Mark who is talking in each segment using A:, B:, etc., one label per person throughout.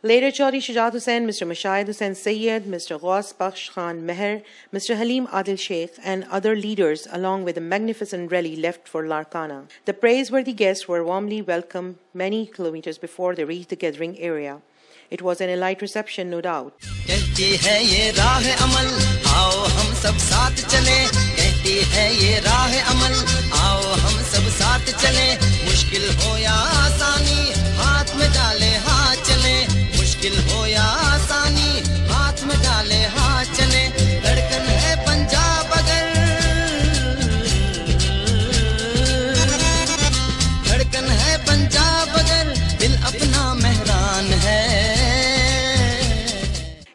A: Later, Chaudhry Shujaat Hussain, Mr. Mushahid Hussain Sayyid, Mr. Ghaus Bakhsh Khan Meher, Mr. Halim Adil Sheikh, and other leaders, along with a magnificent rally, left for Larkana. The praiseworthy guests were warmly welcomed many kilometers before they reached the gathering area. It was an elite reception, no doubt.
B: मुश्किल हो या आसानी हाथ में डाले हाथ चले धड़कन है पंजाब अगर धड़कन है पंजाब अगर दिल अपना मेहरान है.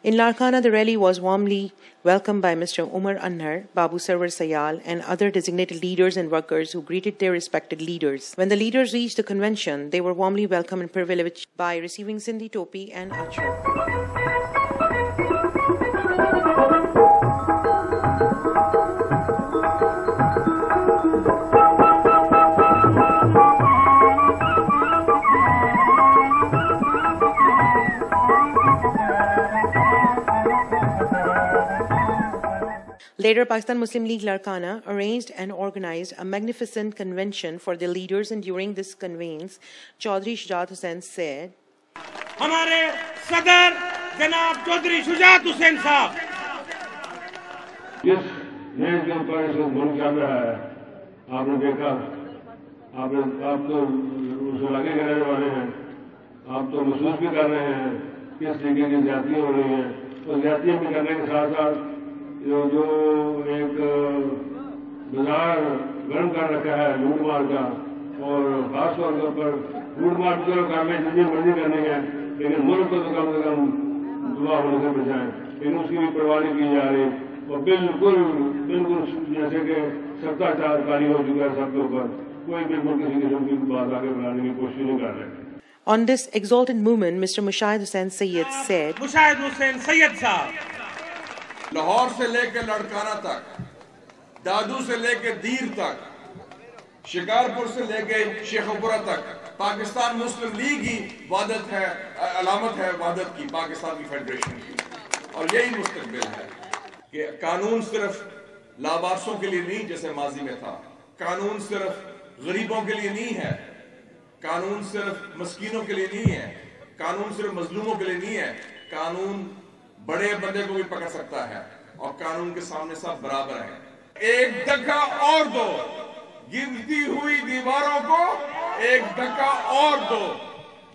A: In Larkana, the rally was warmly welcomed by Mr. Umar Anhar, Babu Sarwar Sayal, and other designated leaders and workers who greeted their respected leaders. When the leaders reached the convention, they were warmly welcomed and privileged by receiving Sindhi topi and achra. Later, Pakistan Muslim League Larkana arranged and organized a magnificent convention for the leaders, and during this conveyance, Chaudhry Shujaat Hussain said,
C: हमारे सदर जनाब चौधरी शुजात हुसैन साहब
D: जिस देश के ऊपर इस वक्त मुल्क चल रहा है, आपने देखा, आप तो उस इलाके के रहने वाले हैं, आप तो महसूस भी कर रहे हैं किस तरीके की ज्यादतियां हो रही हैं. तो ज्यादतियां भी करने के साथ साथ जो एक बाजार गर्म कर रखा है लूट मार का, और खासतौर के ऊपर लूट मार चलो काम में जितनी मर्जी करनी है, लेकिन मुल्क को तो कम से कम दुआ होने से बचाएं, लेकिन उसकी भी परवाह नहीं की जा रही. और बिल्कुल जैसे कि सत्ताचारकारी हो चुका है सबके ऊपर, कोई बिल्कुल किसी किस्म की बात आगे बढ़ाने की कोशिश नहीं कर रहे.
A: On this exalted movement, Mr. Mushahid Hussain Sayyid said,
C: Mushahid Hussain Syed साहब,
E: लाहौर से लेकर लड़काना तक, दादू से लेकर दीर तक, शिकारपुर से लेकर शेखपुरा तक, पाकिस्तान मुस्लिम लीग ही वादत है, अलामत है वादत की, पाकिस्तान की फेडरेशन की. और यही मुस्तकबिल है कि कानून सिर्फ लावारसों के लिए नहीं जैसे माजी में था, कानून सिर्फ गरीबों के लिए नहीं है, कानून सिर्फ मस्कीनों के लिए नहीं है, कानून सिर्फ मजलूमों के लिए नहीं है. कानून बड़े बंदे को भी पकड़ सकता है और कानून के सामने सब बराबर हैं. एक धक्का और दो गिरती हुई दीवारों को, एक धक्का और दो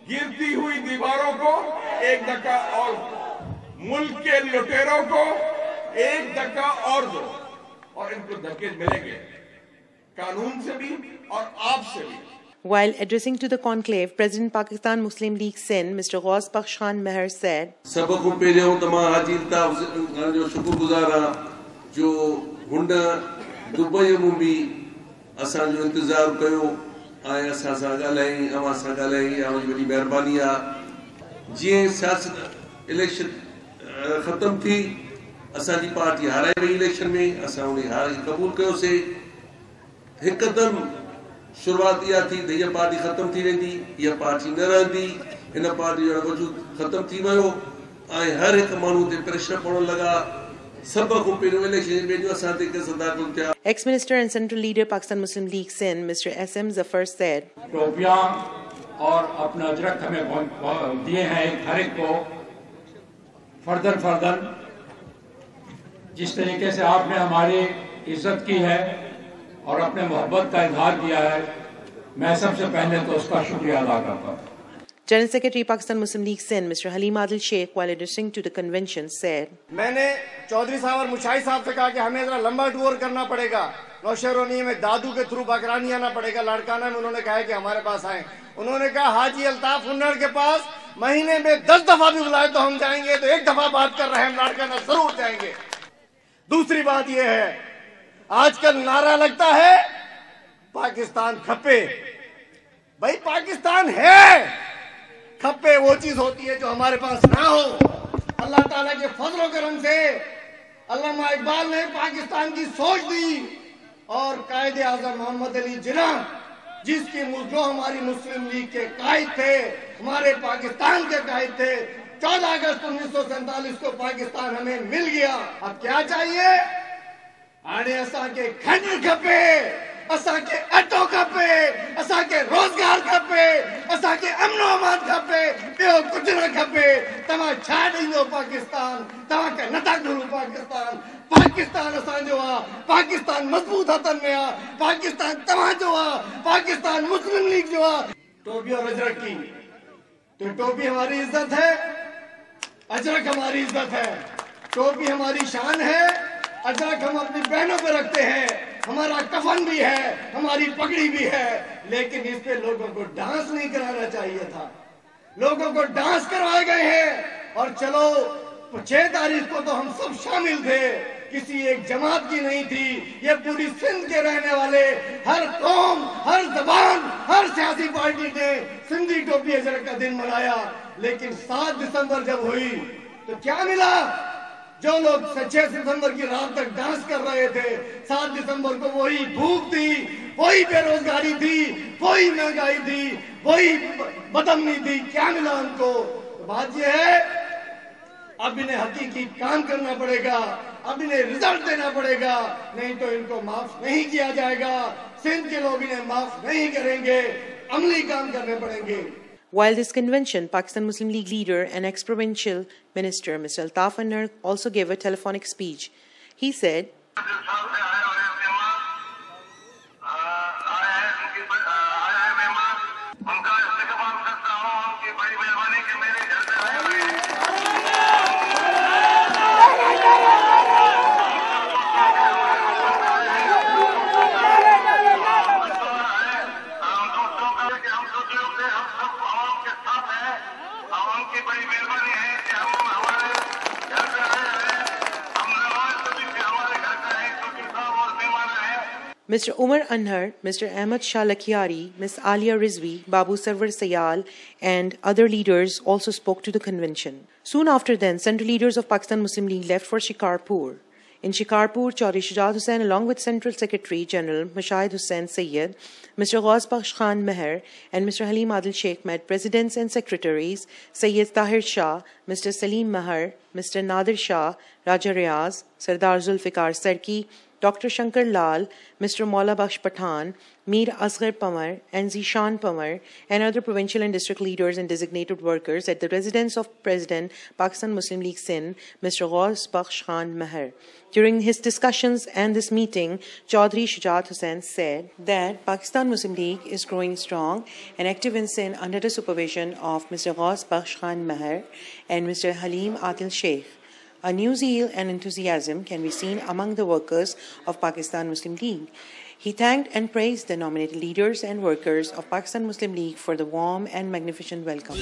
E: गिरती हुई दीवारों को, एक धक्का और दो मुल्क के लुटेरों को, एक धक्का और दो. और इनको धक्के मिलेंगे कानून से भी और आप से भी.
A: While addressing to the conclave, President Pakistan Muslim League Sindh, Mr. Ghaus Bakhsh Khan Meher said,
F: सबको पहिरियों त मां हाजी अल्ताफ जो शुक्रगुज़ार आहियां जो हुन दुबई में भी असांजो इंतज़ार कयो ऐं असां सां ॻाल्हाई, अवां सां ॻाल्हाई, वॾी महिरबानी आहे. जीअं सियासत इलेक्शन ख़तम थी, असांजी पार्टी हाराए वई इलेक्शन में, असां उन हार खे क़बूल कयोसीं. हिकदमि शुरुआत इहा थी त हीअ पार्टी ख़तम थी वेंदी, हीअ पार्टी न रहंदी, हिन पार्टी जो वजूद ख़तम थी वियो ऐं हर हिकु माण्हू ते प्रेशर पवण लॻा. सब को पहिरियों इलेक्शन में जो असां ते केस दाख़िल थिया.
A: Ex-Minister and Central Leader Pakistan Muslim League Sindh, Mr. S.M. Zafar said,
G: टोपियां और अपना अजरक हमें दिए हैं हर एक को फर्दर जिस तरीके से आपने हमारी इज्जत की है और अपने मोहब्बत का इजहार किया है, मैं सबसे पहले तो उसका शुक्रिया अदा करता हूँ.
A: General Secretary Pakistan Muslim League Sindh, Mr. Halim Adil Sheikh, while addressing to the convention, said,
H: मैंने चौधरी साहब और मुशाहिद साहब से कहा कि हमें जरा लंबा टूर करना पड़ेगा, नौशेरोनी में दादू के थ्रू बकरानी आना पड़ेगा. लाड़काना में उन्होंने कहा कि हमारे पास आए. उन्होंने कहा हाजी अल्ताफ हुन्नर के पास महीने में 10 दफा भी बुलाए तो हम जाएंगे, तो एक दफा बात कर रहे हैं, हम लाड़काना जरूर जाएंगे. दूसरी बात यह है, आजकल नारा लगता है पाकिस्तान खपे. भाई पाकिस्तान है, खपे वो चीज होती है जो हमारे पास ना हो. अल्लाह ताला के फजल करम से अल्लामा इकबाल ने पाकिस्तान की सोच दी और कायदे आजम मोहम्मद अली जिन्ना जो हमारी मुस्लिम लीग के कायद थे, हमारे पाकिस्तान के कायद थे। 14 अगस्त 1947 को पाकिस्तान हमें मिल गया। अब क्या चाहिए? आने असा के खंड खपे, असा के अटो खपे, असा के रोजगार खपे, असा के अमनो अमान खपे, ॿियो कुछ न खपे। तव्हां छा ॾींदो पाकिस्तान? तव्हां के नथा घुरो पाकिस्तान। पाकिस्तान असांजो आहे, पाकिस्तान मजबूत हथनि में आहे, पाकिस्तान तव्हांजो आहे, पाकिस्तान मुस्लिम लीग जो आहे। टोपी और अजरक की, तो टोपी हमारी इज्जत है, अजरक हमारी इज्जत है। टोपी हमारी शान है, अजरक हम अपनी बहनों पे रखते हैं, हमारा कफन भी है, हमारी पगड़ी भी है। लेकिन इस पे लोगों को डांस नहीं कराना चाहिए था। लोगों को डांस करवाए गए हैं। और चलो 6 तारीख को तो हम सब शामिल थे, किसी एक जमात की नहीं थी। ये पूरी सिंध के रहने वाले, हर कौम, हर जबान, हर सियासी पार्टी ने सिंधी टोपी अजरक का दिन मनाया। लेकिन 7 दिसंबर जब हुई तो क्या मिला? जो लोग 6 दिसंबर की रात तक डांस कर रहे थे, 7 दिसंबर को वही भूख थी, वही बेरोजगारी थी, वही महंगाई थी, वही बदअमनी थी। क्या मिला उनको? तो बात यह है, अब इन्हें हकीकी काम करना पड़ेगा, अब इन्हें रिजल्ट देना पड़ेगा, नहीं तो इनको माफ नहीं किया जाएगा। सिंध के लोग इन्हें माफ नहीं करेंगे, अमली काम करने पड़ेंगे।
A: While this convention, Pakistan Muslim League leader and ex-provincial minister Mr. Altaf Anar also gave a telephonic speech. He said, Mr. Umar Anhar, Mr. Ahmad Shah Lakhiari, Ms. Alia Rizvi, Babu Sarwar Sayal, and other leaders also spoke to the convention. Soon after then, central leaders of Pakistan Muslim League left for Shikarpur. In Shikarpur, Chaudhry Shujat Hussain, along with Central Secretary General Mushahid Hussain Sayyed, Mr. Ghaus Bakhsh Khan Meher, and Mr. Halim Adil Sheikh met presidents and secretaries Sayyid Tahir Shah, Mr. Salim Mahar, Mr. Nadir Shah, Raja Riaz, Sardar Zulfikar Sarki, Dr. Shankar Lal, Mr. Maula Bakhsh Pathan, Mir Asghar Pamar, and Zishan Pamar, and other provincial and district leaders and designated workers at the residence of President Pakistan Muslim League Sindh, Mr. Ghaus Bakhsh Khan Meher. During his discussions and this meeting, Chaudhry Shujat Hussain said that Pakistan Muslim League is growing strong and active in Sindh under the supervision of Mr. Ghaus Bakhsh Khan Meher and Mr. Halim Adil Sheikh. A new zeal and enthusiasm can be seen among the workers of Pakistan Muslim League. He thanked and praised the nominated leaders and workers of Pakistan Muslim League for the warm and magnificent welcome.